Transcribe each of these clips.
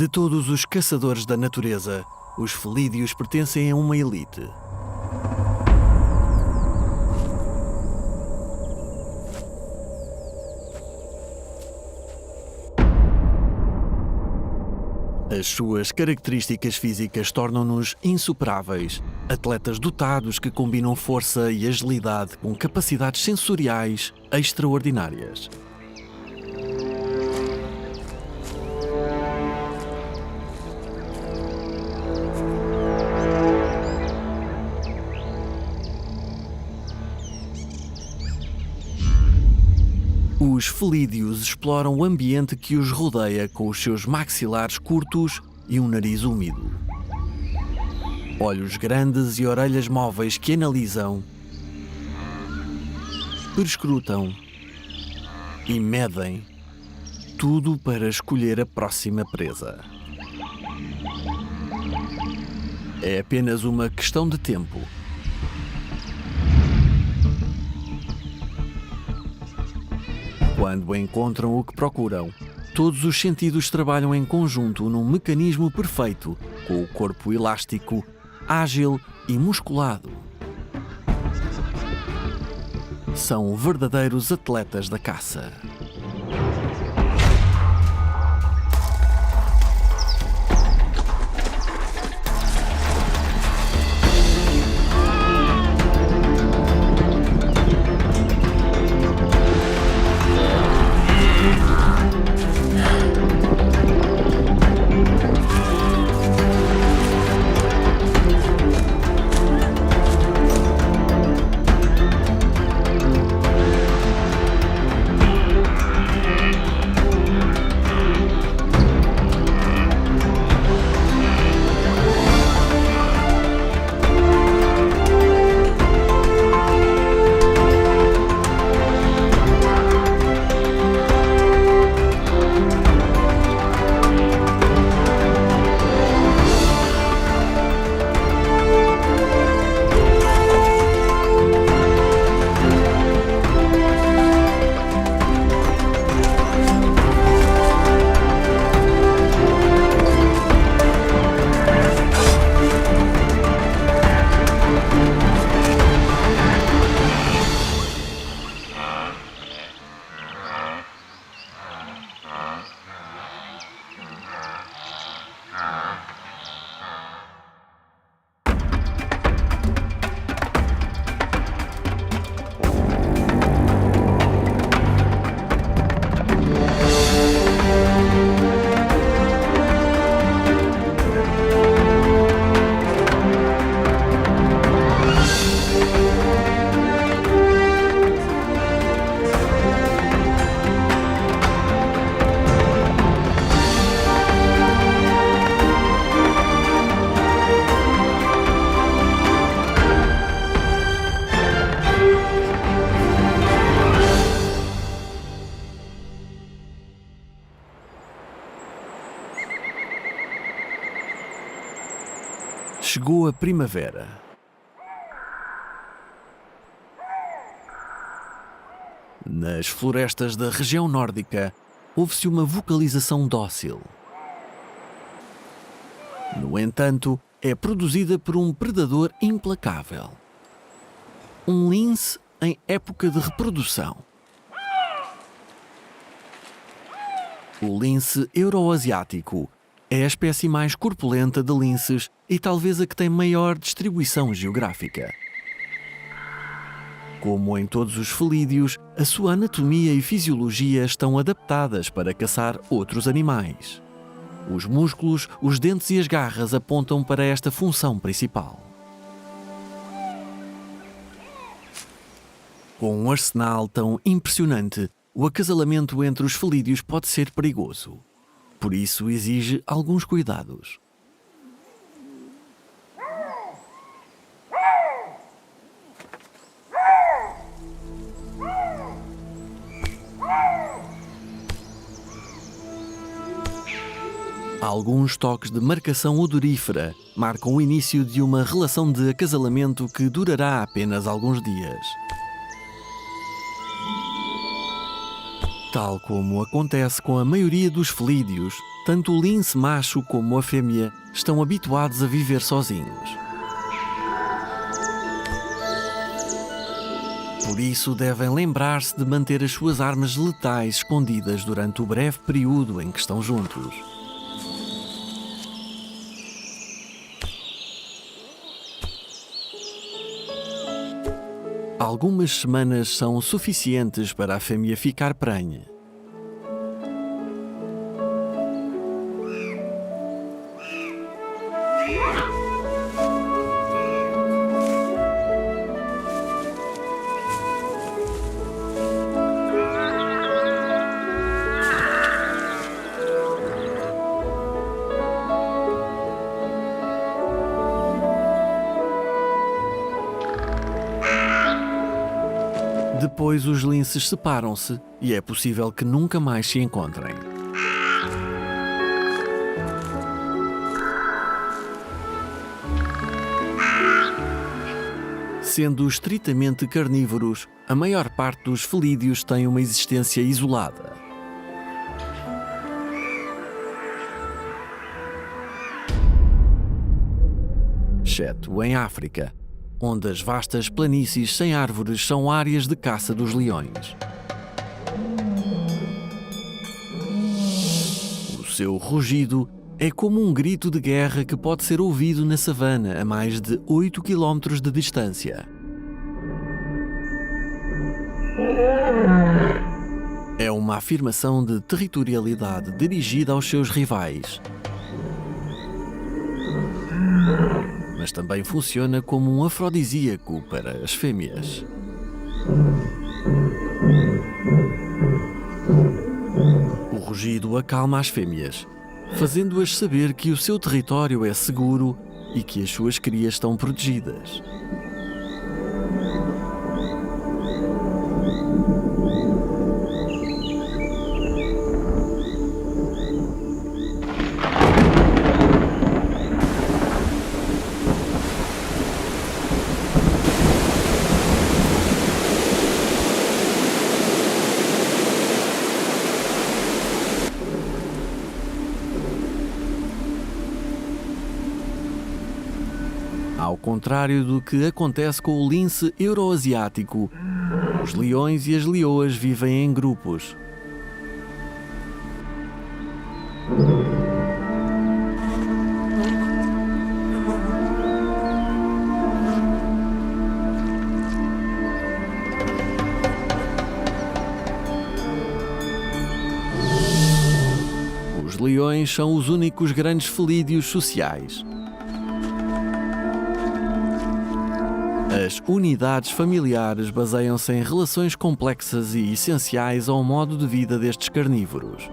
De todos os caçadores da natureza, os felídeos pertencem a uma elite. As suas características físicas tornam-nos insuperáveis, atletas dotados que combinam força e agilidade com capacidades sensoriais extraordinárias. Os felídeos exploram o ambiente que os rodeia com os seus maxilares curtos e um nariz úmido. Olhos grandes e orelhas móveis que analisam, perscrutam e medem, tudo para escolher a próxima presa. É apenas uma questão de tempo. Quando encontram o que procuram, todos os sentidos trabalham em conjunto num mecanismo perfeito, com o corpo elástico, ágil e musculado. São verdadeiros atletas da caça. Chegou a primavera. Nas florestas da região nórdica, ouve-se uma vocalização dócil. No entanto, é produzida por um predador implacável. Um lince em época de reprodução. O lince euroasiático é a espécie mais corpulenta de linces e talvez a que tem maior distribuição geográfica. Como em todos os felídeos, a sua anatomia e fisiologia estão adaptadas para caçar outros animais. Os músculos, os dentes e as garras apontam para esta função principal. Com um arsenal tão impressionante, o acasalamento entre os felídeos pode ser perigoso. Por isso exige alguns cuidados. Alguns toques de marcação odorífera marcam o início de uma relação de acasalamento que durará apenas alguns dias. Tal como acontece com a maioria dos felídeos, tanto o lince macho como a fêmea estão habituados a viver sozinhos. Por isso, devem lembrar-se de manter as suas armas letais escondidas durante o breve período em que estão juntos. Algumas semanas são suficientes para a fêmea ficar prenhe. Depois os linces separam-se e é possível que nunca mais se encontrem. Sendo estritamente carnívoros, a maior parte dos felídeos tem uma existência isolada. Exceto em África, onde as vastas planícies sem árvores são áreas de caça dos leões. O seu rugido é como um grito de guerra que pode ser ouvido na savana a mais de 8 km de distância. É uma afirmação de territorialidade dirigida aos seus rivais. Mas também funciona como um afrodisíaco para as fêmeas. O rugido acalma as fêmeas, fazendo-as saber que o seu território é seguro e que as suas crias estão protegidas. Ao contrário do que acontece com o lince euroasiático, os leões e as leoas vivem em grupos. Os leões são os únicos grandes felídeos sociais. As unidades familiares baseiam-se em relações complexas e essenciais ao modo de vida destes carnívoros.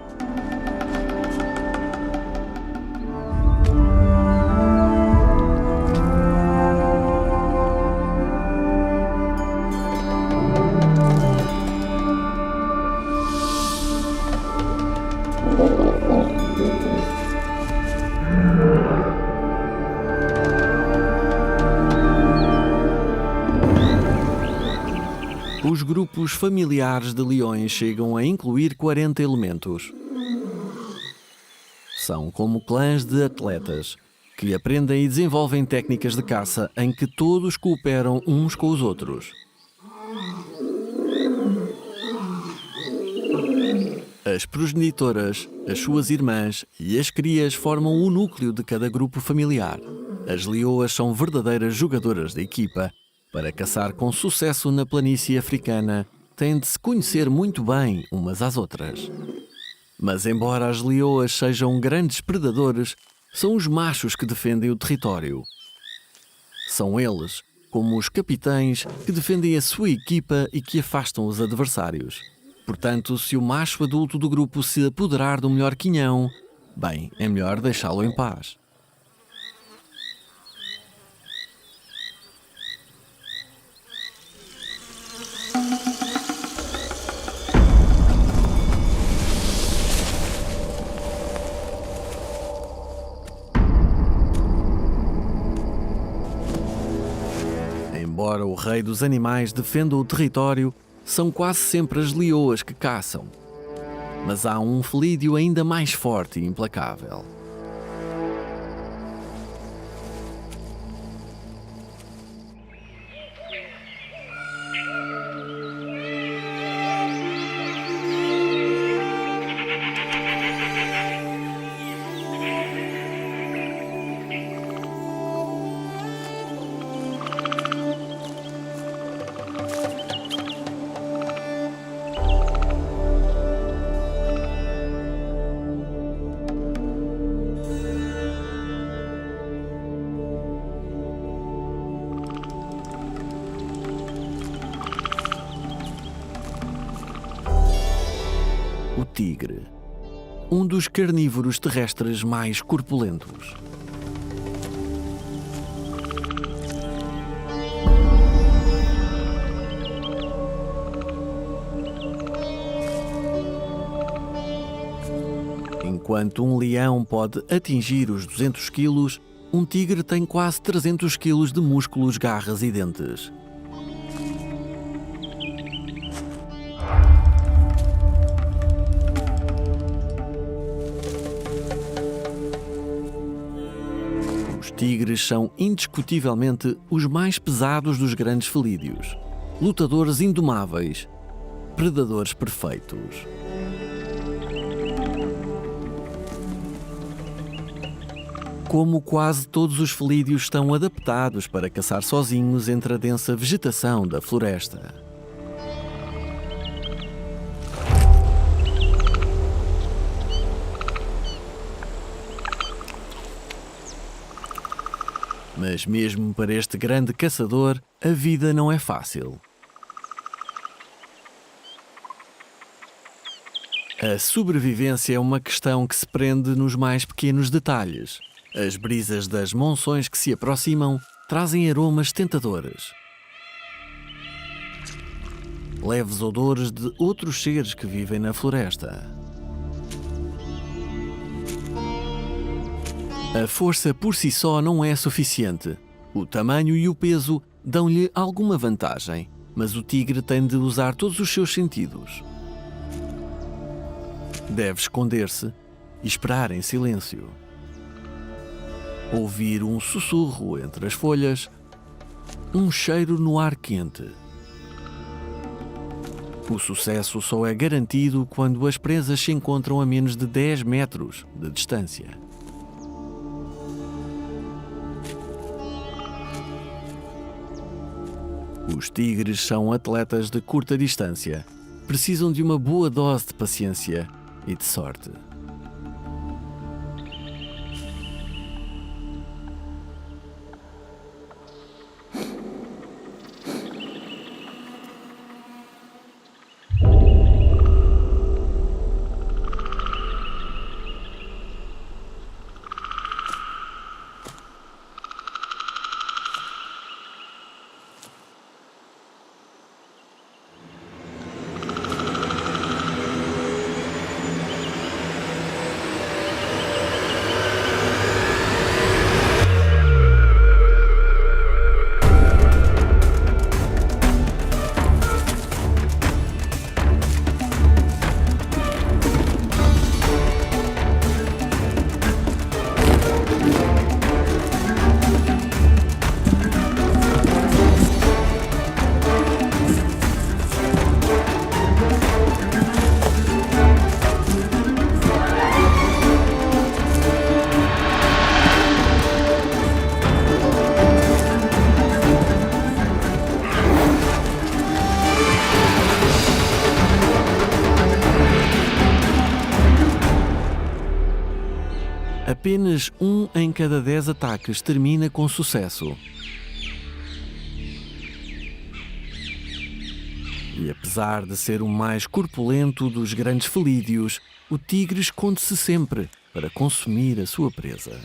Os grupos familiares de leões chegam a incluir 40 elementos. São como clãs de atletas, que aprendem e desenvolvem técnicas de caça em que todos cooperam uns com os outros. As progenitoras, as suas irmãs e as crias formam o núcleo de cada grupo familiar. As leoas são verdadeiras jogadoras de equipa. Para caçar com sucesso na planície africana, têm de se conhecer muito bem umas às outras. Mas embora as leoas sejam grandes predadores, são os machos que defendem o território. São eles, como os capitães, que defendem a sua equipa e que afastam os adversários. Portanto, se o macho adulto do grupo se apoderar do melhor quinhão, bem, é melhor deixá-lo em paz. Embora o rei dos animais defenda o território, são quase sempre as leoas que caçam. Mas há um felídeo ainda mais forte e implacável. O tigre, um dos carnívoros terrestres mais corpulentos. Enquanto um leão pode atingir os 200 quilos, um tigre tem quase 300 quilos de músculos, garras e dentes. Os tigres são indiscutivelmente os mais pesados dos grandes felídeos, lutadores indomáveis, predadores perfeitos. Como quase todos os felídeos estão adaptados para caçar sozinhos entre a densa vegetação da floresta. Mas mesmo para este grande caçador, a vida não é fácil. A sobrevivência é uma questão que se prende nos mais pequenos detalhes. As brisas das monções que se aproximam trazem aromas tentadores. Leves odores de outros seres que vivem na floresta. A força por si só não é suficiente. O tamanho e o peso dão-lhe alguma vantagem, mas o tigre tem de usar todos os seus sentidos. Deve esconder-se e esperar em silêncio. Ouvir um sussurro entre as folhas, um cheiro no ar quente. O sucesso só é garantido quando as presas se encontram a menos de 10 metros de distância. Os tigres são atletas de curta distância. Precisam de uma boa dose de paciência e de sorte. Apenas 1 em cada 10 ataques termina com sucesso. E apesar de ser o mais corpulento dos grandes felídeos, o tigre esconde-se sempre para consumir a sua presa.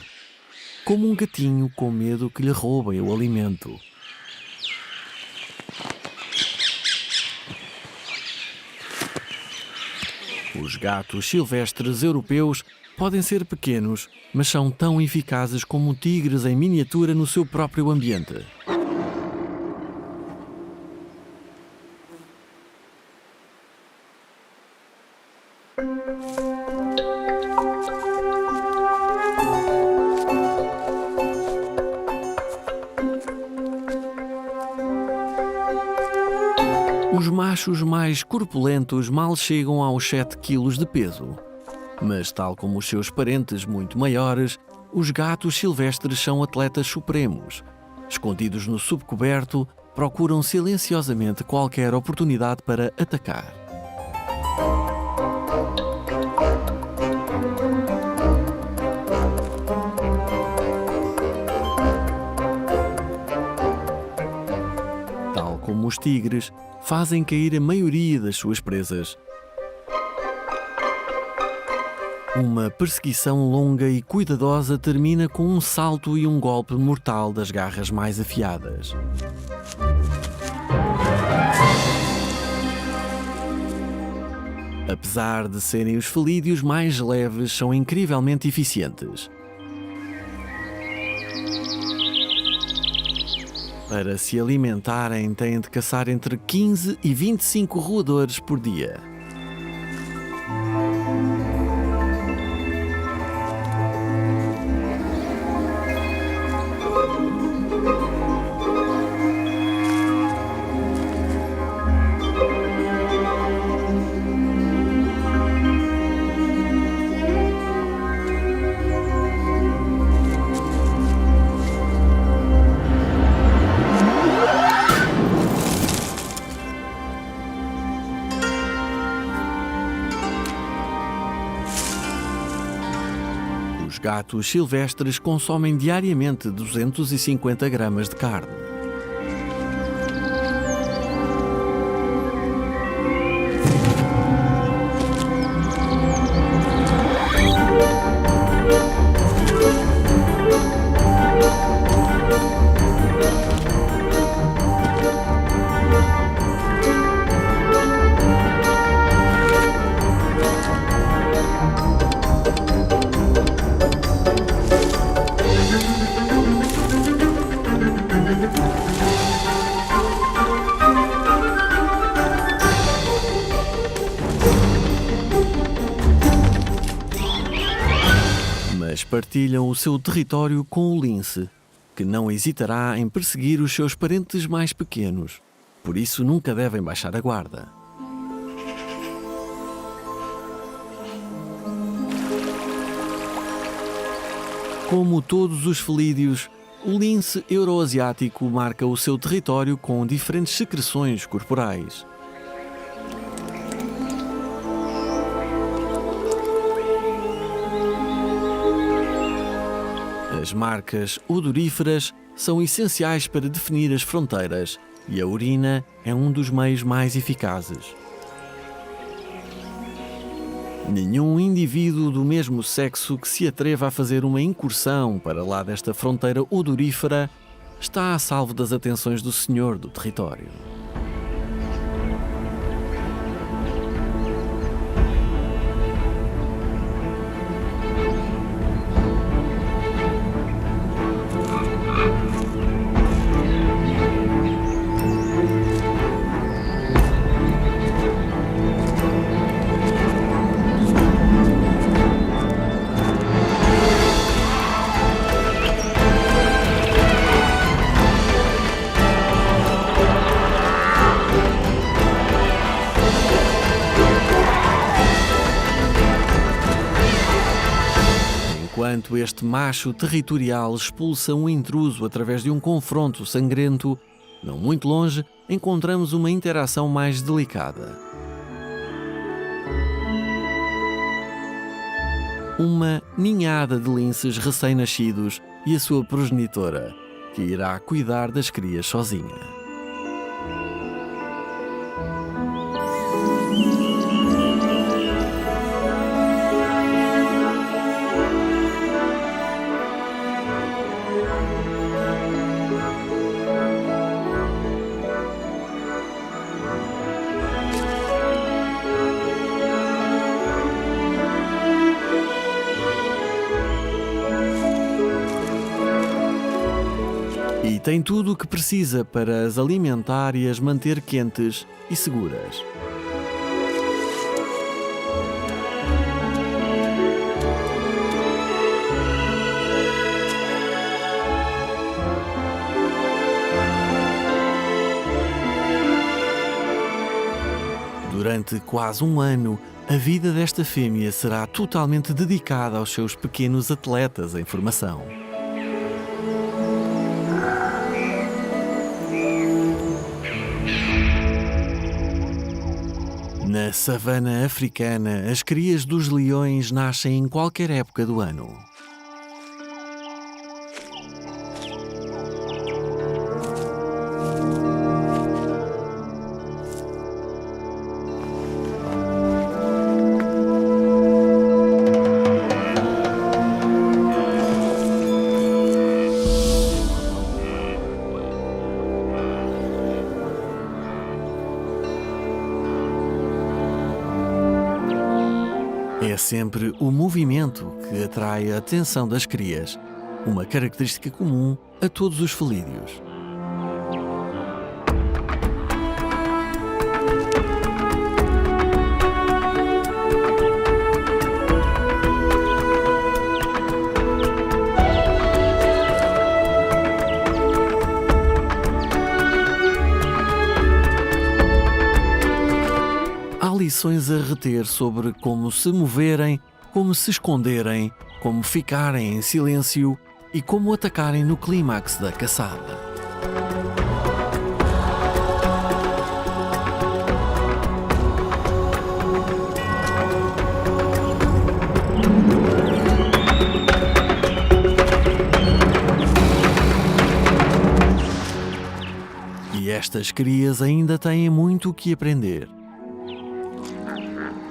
Como um gatinho com medo que lhe roubem o alimento. Os gatos silvestres europeus podem ser pequenos, mas são tão eficazes como tigres em miniatura no seu próprio ambiente. Os machos mais corpulentos mal chegam aos 7 quilos de peso. Mas, tal como os seus parentes muito maiores, os gatos silvestres são atletas supremos. Escondidos no subcoberto, procuram silenciosamente qualquer oportunidade para atacar. Tal como os tigres, fazem cair a maioria das suas presas. Uma perseguição longa e cuidadosa termina com um salto e um golpe mortal das garras mais afiadas. Apesar de serem os felídeos mais leves, são incrivelmente eficientes. Para se alimentarem, têm de caçar entre 15 e 25 roedores por dia. Os gatos silvestres consomem diariamente 250 gramas de carne. Mas partilham o seu território com o lince, que não hesitará em perseguir os seus parentes mais pequenos. Por isso nunca devem baixar a guarda. Como todos os felídeos, o lince euroasiático marca o seu território com diferentes secreções corporais. As marcas odoríferas são essenciais para definir as fronteiras e a urina é um dos meios mais eficazes. Nenhum indivíduo do mesmo sexo que se atreva a fazer uma incursão para lá desta fronteira odorífera está a salvo das atenções do senhor do território. Enquanto este macho territorial expulsa um intruso através de um confronto sangrento, não muito longe, encontramos uma interação mais delicada. Uma ninhada de linces recém-nascidos e a sua progenitora, que irá cuidar das crias sozinha. E tem tudo o que precisa para as alimentar e as manter quentes e seguras. durante quase um ano, a vida desta fêmea será totalmente dedicada aos seus pequenos atletas em formação. Na savana africana, as crias dos leões nascem em qualquer época do ano. É sempre o movimento que atrai a atenção das crias, uma característica comum a todos os felídeos. Há lições a reter sobre como se moverem, como se esconderem, como ficarem em silêncio e como atacarem no clímax da caçada. E estas crias ainda têm muito o que aprender.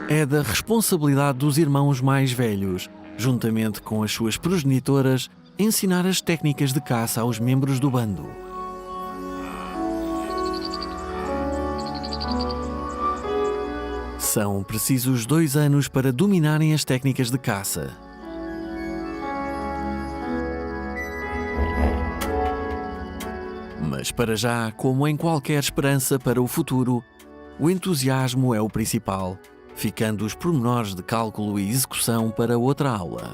É da responsabilidade dos irmãos mais velhos, juntamente com as suas progenitoras, ensinar as técnicas de caça aos membros do bando. São precisos 2 anos para dominarem as técnicas de caça. Mas para já, como em qualquer esperança para o futuro, o entusiasmo é o principal, ficando os pormenores de cálculo e execução para outra aula.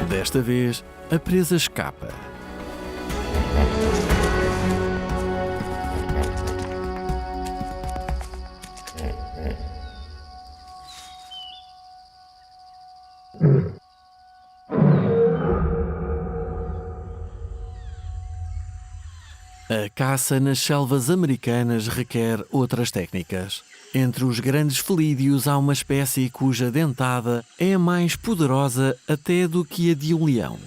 Desta vez, a presa escapa. A caça nas selvas americanas requer outras técnicas. Entre os grandes felídeos há uma espécie cuja dentada é mais poderosa até do que a de um leão.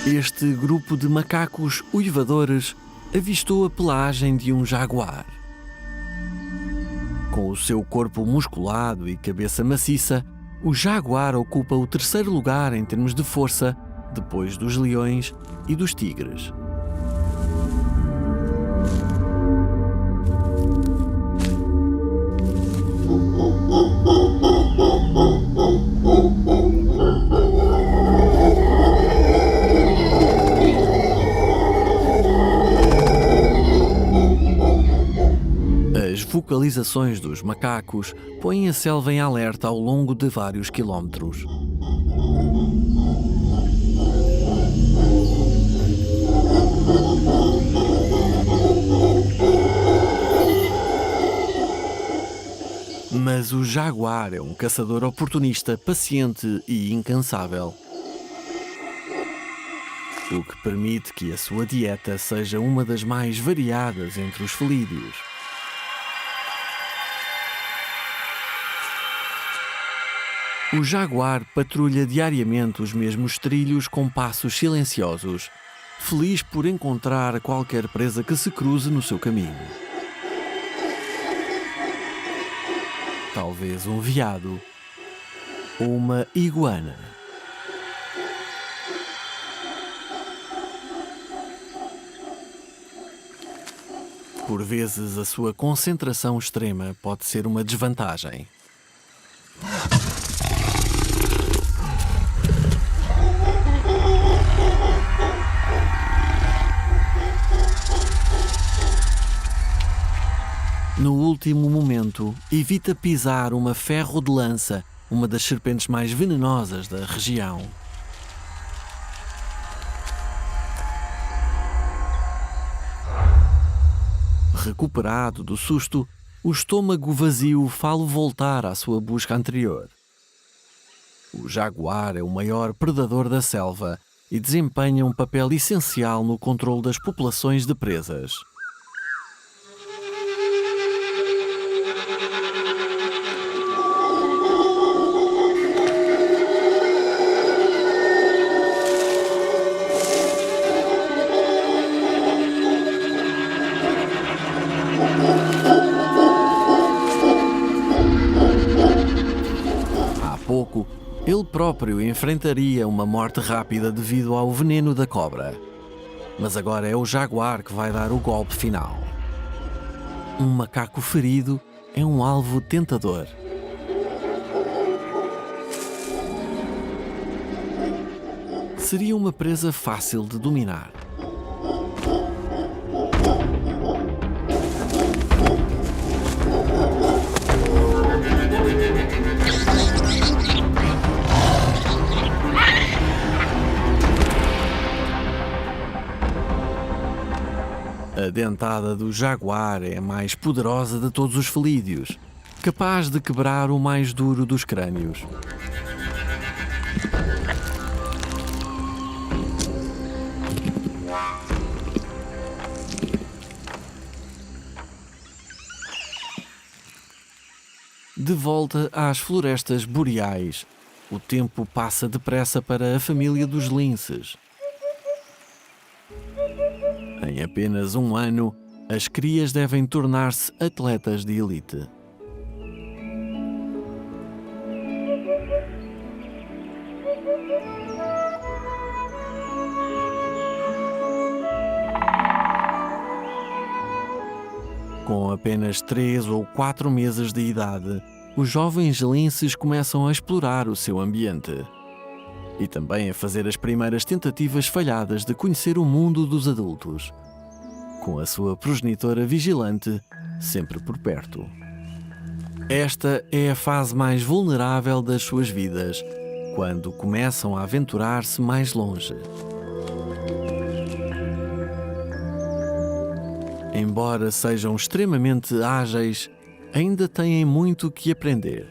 Este grupo de macacos uivadores avistou a pelagem de um jaguar. Com o seu corpo musculado e cabeça maciça, o jaguar ocupa o 3º lugar em termos de força, depois dos leões e dos tigres. As vocalizações dos macacos põem a selva em alerta ao longo de vários quilómetros. Mas o jaguar é um caçador oportunista, paciente e incansável, o que permite que a sua dieta seja uma das mais variadas entre os felídeos. O jaguar patrulha diariamente os mesmos trilhos com passos silenciosos, feliz por encontrar qualquer presa que se cruze no seu caminho. Talvez um veado ou uma iguana. Por vezes, a sua concentração extrema pode ser uma desvantagem. No último momento, evita pisar uma ferro de lança, uma das serpentes mais venenosas da região. Recuperado do susto, o estômago vazio fala voltar à sua busca anterior. O jaguar é o maior predador da selva e desempenha um papel essencial no controle das populações de presas. Há pouco, ele próprio enfrentaria uma morte rápida devido ao veneno da cobra. Mas agora é o jaguar que vai dar o golpe final. Um macaco ferido é um alvo tentador. Seria uma presa fácil de dominar. A dentada do jaguar é a mais poderosa de todos os felídeos, capaz de quebrar o mais duro dos crânios. De volta às florestas boreais, o tempo passa depressa para a família dos linces. Em apenas um ano, as crias devem tornar-se atletas de elite. Com apenas 3 ou 4 meses de idade, os jovens linces começam a explorar o seu ambiente e também a fazer as primeiras tentativas falhadas de conhecer o mundo dos adultos, com a sua progenitora vigilante sempre por perto. Esta é a fase mais vulnerável das suas vidas, quando começam a aventurar-se mais longe. Embora sejam extremamente ágeis, ainda têm muito que aprender.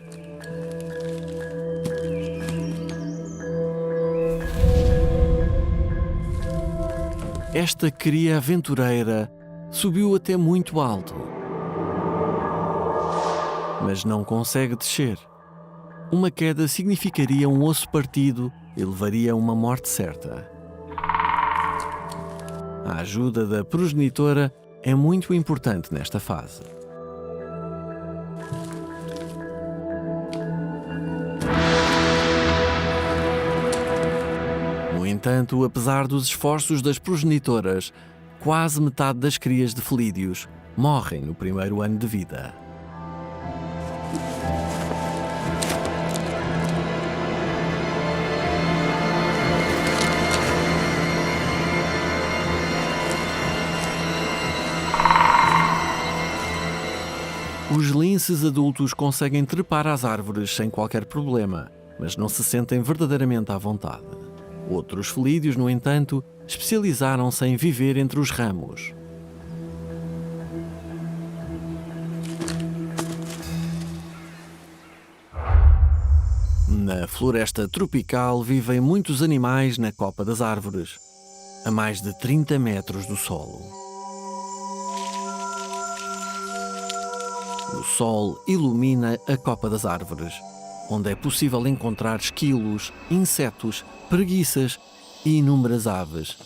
Esta cria aventureira subiu até muito alto, mas não consegue descer. Uma queda significaria um osso partido e levaria a uma morte certa. A ajuda da progenitora é muito importante nesta fase. No entanto, apesar dos esforços das progenitoras, quase metade das crias de felídeos morrem no primeiro ano de vida. Os linces adultos conseguem trepar às árvores sem qualquer problema, mas não se sentem verdadeiramente à vontade. Outros felídeos, no entanto, especializaram-se em viver entre os ramos. Na floresta tropical vivem muitos animais na copa das árvores, a mais de 30 metros do solo. O sol ilumina a copa das árvores, onde é possível encontrar esquilos, insetos, preguiças e inúmeras aves.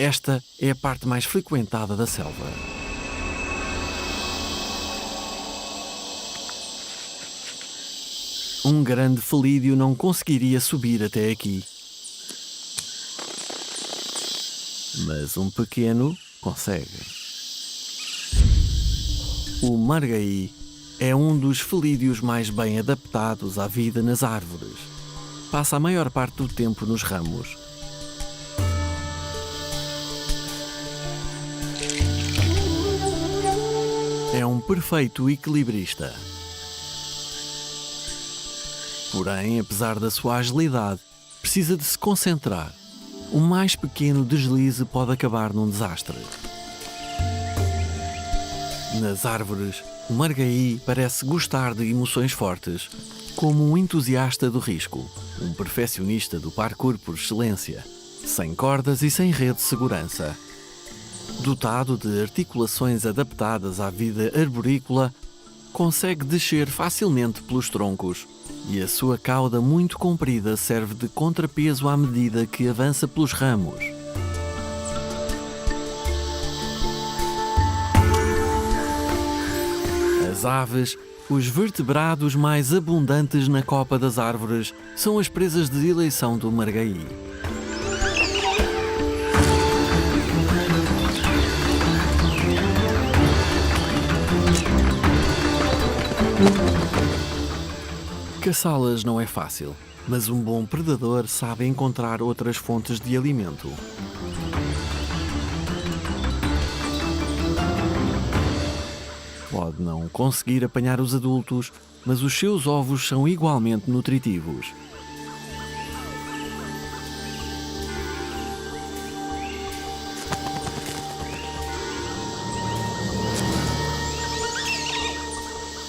Esta é a parte mais frequentada da selva. Um grande felídeo não conseguiria subir até aqui. Mas um pequeno consegue. O margaí é um dos felídeos mais bem adaptados à vida nas árvores. Passa a maior parte do tempo nos ramos. É um perfeito equilibrista. Porém, apesar da sua agilidade, precisa de se concentrar. O mais pequeno deslize pode acabar num desastre. Nas árvores, o margaí parece gostar de emoções fortes, como um entusiasta do risco, um perfeccionista do parkour por excelência, sem cordas e sem rede de segurança. Dotado de articulações adaptadas à vida arborícola, consegue descer facilmente pelos troncos e a sua cauda muito comprida serve de contrapeso à medida que avança pelos ramos. As aves, os vertebrados mais abundantes na copa das árvores, são as presas de eleição do margaí. Caçá-las não é fácil, mas um bom predador sabe encontrar outras fontes de alimento. Pode não conseguir apanhar os adultos, mas os seus ovos são igualmente nutritivos.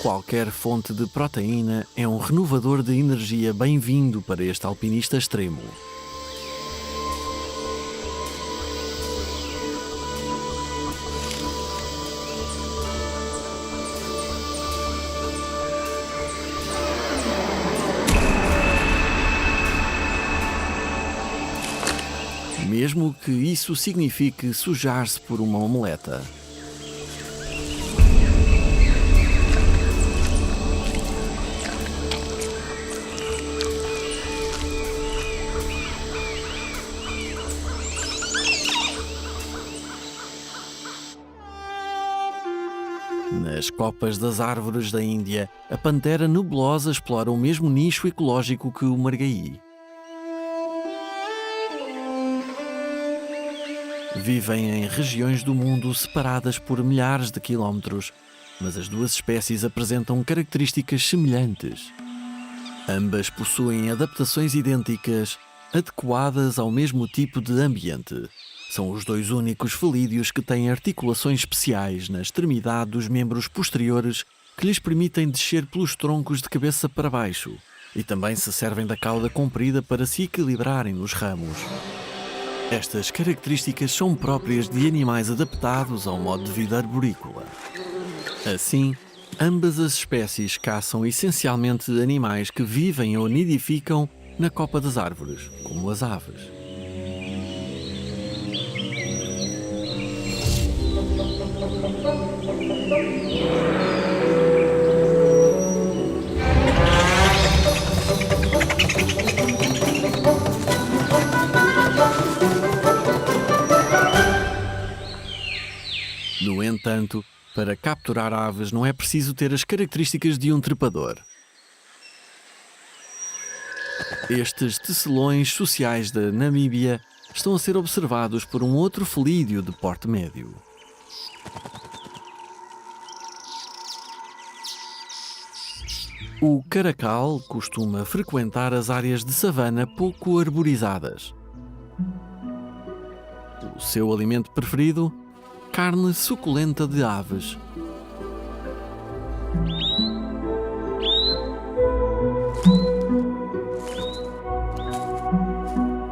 Qualquer fonte de proteína é um renovador de energia bem-vindo para este alpinista extremo. Mesmo que isso signifique sujar-se por uma omeleta. Nas copas das árvores da Índia, a pantera nebulosa explora o mesmo nicho ecológico que o margaí. Vivem em regiões do mundo separadas por milhares de quilómetros, mas as duas espécies apresentam características semelhantes. Ambas possuem adaptações idênticas, adequadas ao mesmo tipo de ambiente. São os dois únicos felídeos que têm articulações especiais na extremidade dos membros posteriores que lhes permitem descer pelos troncos de cabeça para baixo e também se servem da cauda comprida para se equilibrarem nos ramos. Estas características são próprias de animais adaptados ao modo de vida arborícola. Assim, ambas as espécies caçam essencialmente animais que vivem ou nidificam na copa das árvores, como as aves. No entanto, para capturar aves não é preciso ter as características de um trepador. Estes tecelões sociais da Namíbia estão a ser observados por um outro felídeo de porte médio. O caracal costuma frequentar as áreas de savana pouco arborizadas. O seu alimento preferido? Carne suculenta de aves.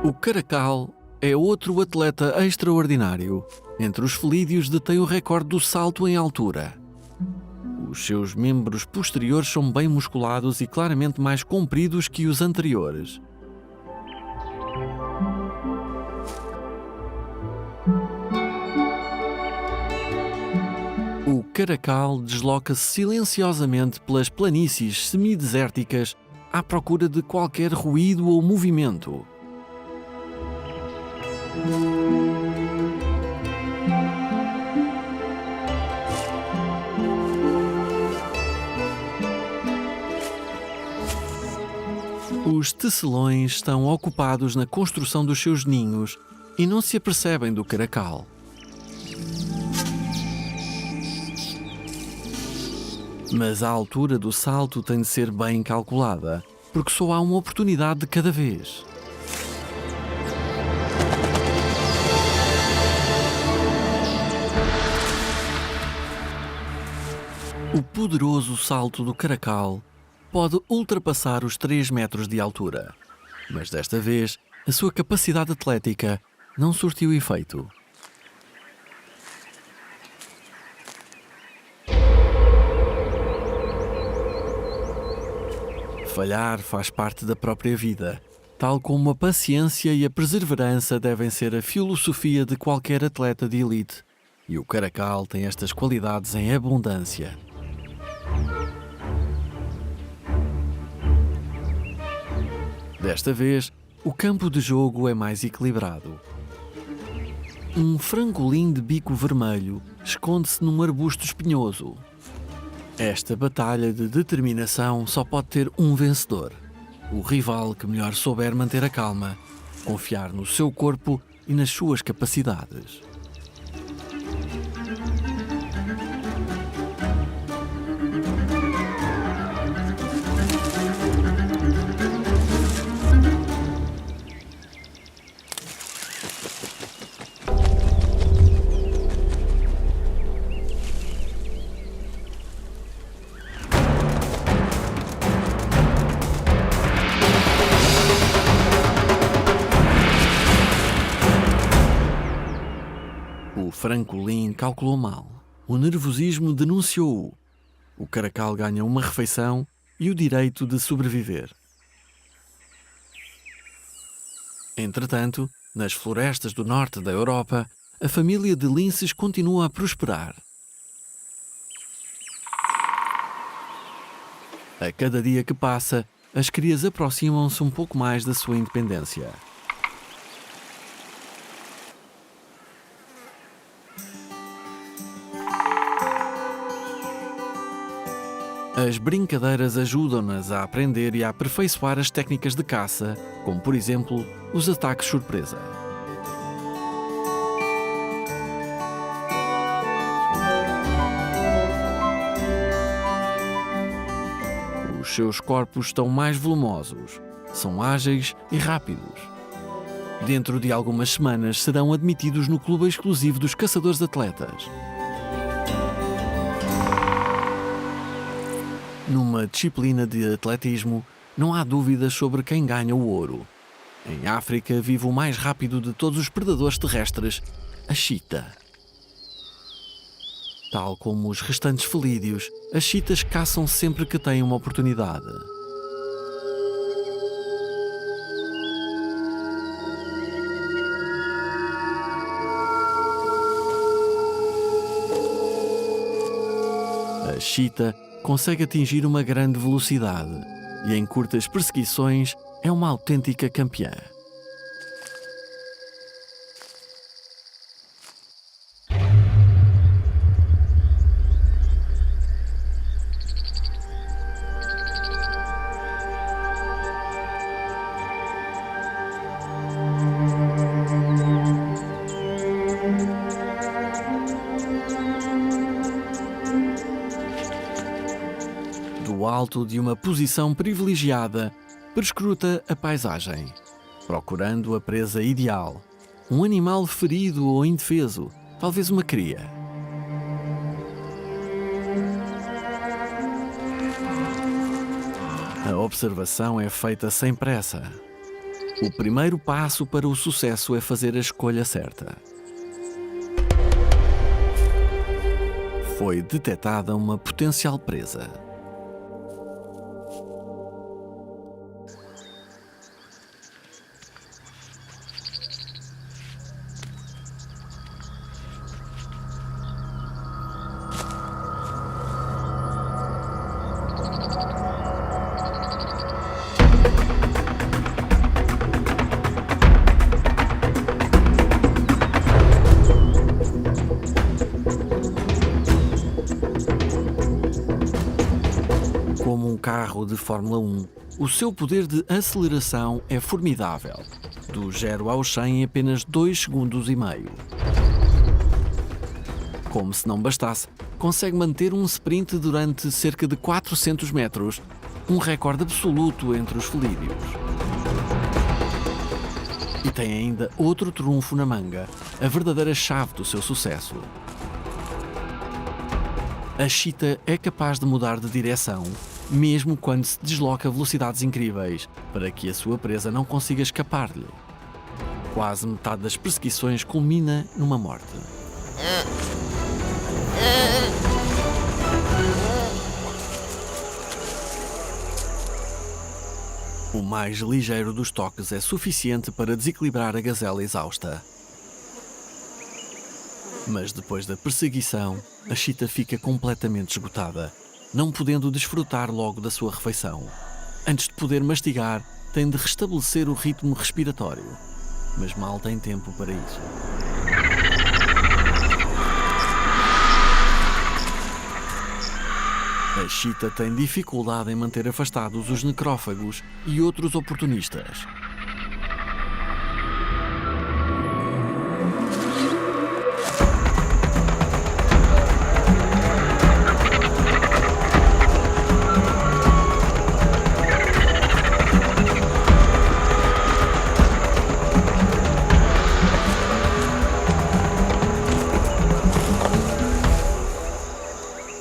O caracal é outro atleta extraordinário. Entre os felídeos detém o recorde do salto em altura. Os seus membros posteriores são bem musculados e claramente mais compridos que os anteriores. O caracal desloca-se silenciosamente pelas planícies semidesérticas à procura de qualquer ruído ou movimento. Os tecelões estão ocupados na construção dos seus ninhos e não se apercebem do caracal. Mas a altura do salto tem de ser bem calculada, porque só há uma oportunidade de cada vez. O poderoso salto do caracal pode ultrapassar os 3 metros de altura, mas desta vez a sua capacidade atlética não surtiu efeito. Falhar faz parte da própria vida, tal como a paciência e a perseverança devem ser a filosofia de qualquer atleta de elite, e o caracal tem estas qualidades em abundância. Desta vez, o campo de jogo é mais equilibrado. Um frangolim de bico vermelho esconde-se num arbusto espinhoso. Esta batalha de determinação só pode ter um vencedor: o rival que melhor souber manter a calma, confiar no seu corpo e nas suas capacidades. O frangolim calculou mal. O nervosismo denunciou-o. O caracal ganha uma refeição e o direito de sobreviver. Entretanto, nas florestas do norte da Europa, a família de linces continua a prosperar. A cada dia que passa, as crias aproximam-se um pouco mais da sua independência. As brincadeiras ajudam-nas a aprender e a aperfeiçoar as técnicas de caça, como por exemplo, os ataques surpresa. Os seus corpos estão mais volumosos, são ágeis e rápidos. Dentro de algumas semanas serão admitidos no clube exclusivo dos caçadores de atletas. Numa disciplina de atletismo, não há dúvidas sobre quem ganha o ouro. Em África vive o mais rápido de todos os predadores terrestres, a chita. Tal como os restantes felídeos, as chitas caçam sempre que têm uma oportunidade. A chita consegue atingir uma grande velocidade e em curtas perseguições é uma autêntica campeã. Do alto de uma posição privilegiada, perscruta a paisagem, procurando a presa ideal. Um animal ferido ou indefeso, talvez uma cria. A observação é feita sem pressa. O primeiro passo para o sucesso é fazer a escolha certa. Foi detetada uma potencial presa. Como um carro de Fórmula 1, o seu poder de aceleração é formidável. Do 0 ao 100 em apenas 2 segundos e meio. Como se não bastasse, consegue manter um sprint durante cerca de 400 metros, um recorde absoluto entre os felídeos. E tem ainda outro trunfo na manga, a verdadeira chave do seu sucesso. A Cheetah é capaz de mudar de direção, mesmo quando se desloca a velocidades incríveis, para que a sua presa não consiga escapar-lhe. Quase metade das perseguições culmina numa morte. O mais ligeiro dos toques é suficiente para desequilibrar a gazela exausta. Mas depois da perseguição, a Cheetah fica completamente esgotada, não podendo desfrutar logo da sua refeição. Antes de poder mastigar, tem de restabelecer o ritmo respiratório, mas mal tem tempo para isso. A Cheetah tem dificuldade em manter afastados os necrófagos e outros oportunistas.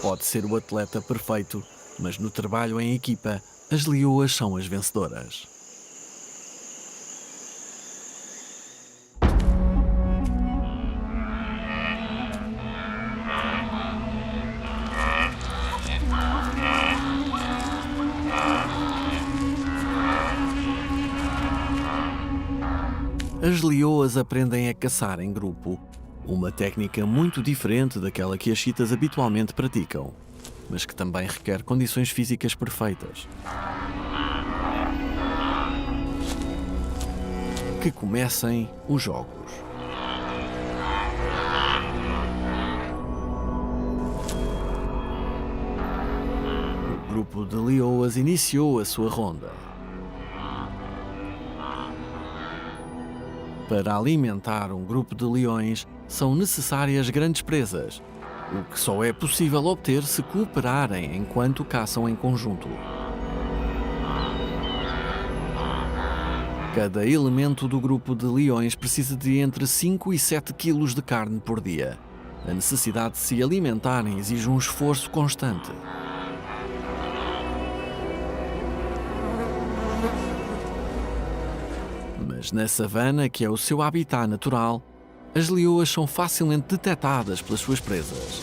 Pode ser o atleta perfeito, mas no trabalho em equipa, as leoas são as vencedoras. As leoas aprendem a caçar em grupo, uma técnica muito diferente daquela que as cheetahs habitualmente praticam, mas que também requer condições físicas perfeitas. Que comecem os jogos. O grupo de leoas iniciou a sua ronda. Para alimentar um grupo de leões, são necessárias grandes presas, o que só é possível obter se cooperarem enquanto caçam em conjunto. Cada elemento do grupo de leões precisa de entre 5 e 7 quilos de carne por dia. A necessidade de se alimentarem exige um esforço constante. Mas na savana, que é o seu habitat natural, as leoas são facilmente detectadas pelas suas presas.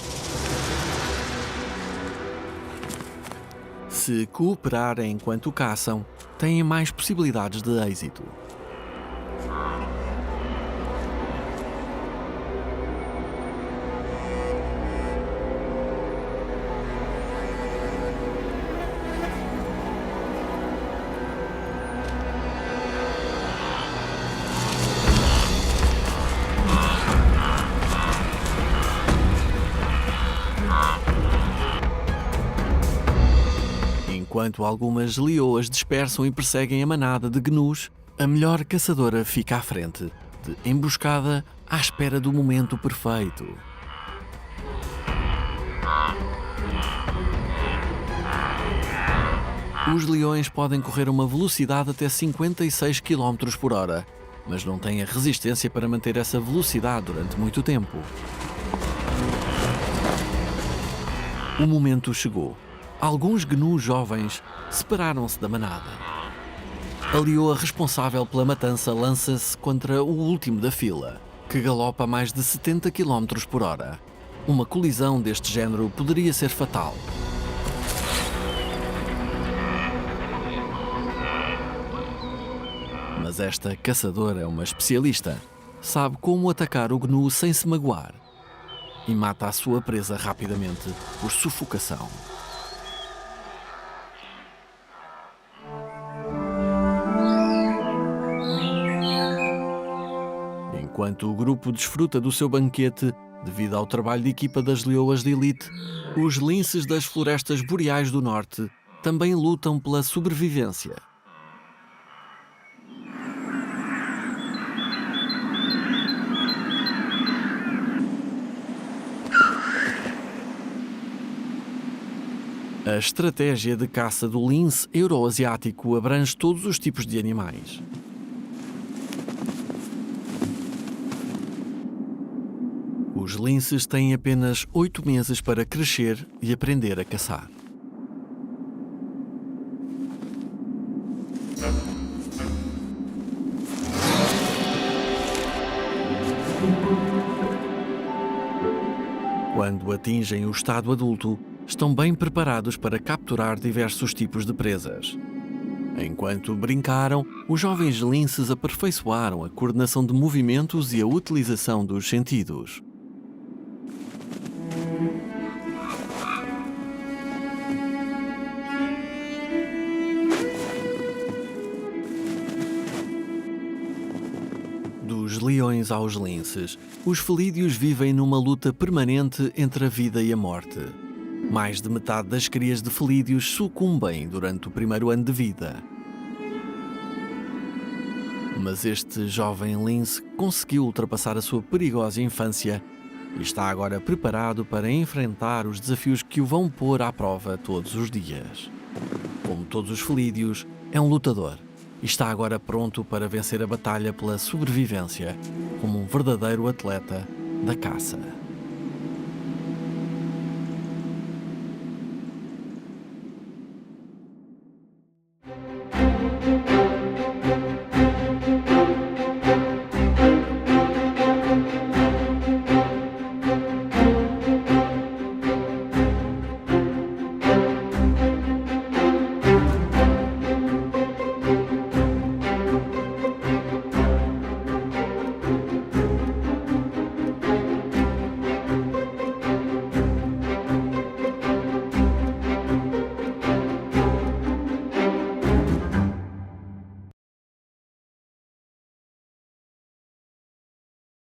Se cooperarem enquanto caçam, têm mais possibilidades de êxito. Enquanto algumas leoas dispersam e perseguem a manada de gnus, a melhor caçadora fica à frente, de emboscada à espera do momento perfeito. Os leões podem correr a uma velocidade até 56 km por hora, mas não têm a resistência para manter essa velocidade durante muito tempo. O momento chegou. Alguns gnus jovens separaram-se da manada. A leoa responsável pela matança lança-se contra o último da fila, que galopa a mais de 70 km por hora. Uma colisão deste género poderia ser fatal. Mas esta caçadora é uma especialista. Sabe como atacar o gnu sem se magoar. E mata a sua presa rapidamente por sufocação. Enquanto o grupo desfruta do seu banquete, devido ao trabalho de equipa das leoas de elite, os linces das florestas boreais do norte também lutam pela sobrevivência. A estratégia de caça do lince euroasiático abrange todos os tipos de animais. Os linces têm apenas 8 meses para crescer e aprender a caçar. Quando atingem o estado adulto, estão bem preparados para capturar diversos tipos de presas. Enquanto brincaram, os jovens linces aperfeiçoaram a coordenação de movimentos e a utilização dos sentidos. Dos leões aos linces, os felídeos vivem numa luta permanente entre a vida e a morte. Mais de metade das crias de felídeos sucumbem durante o primeiro ano de vida. Mas este jovem lince conseguiu ultrapassar a sua perigosa infância e está agora preparado para enfrentar os desafios que o vão pôr à prova todos os dias. Como todos os felídeos, é um lutador e está agora pronto para vencer a batalha pela sobrevivência como um verdadeiro atleta da caça.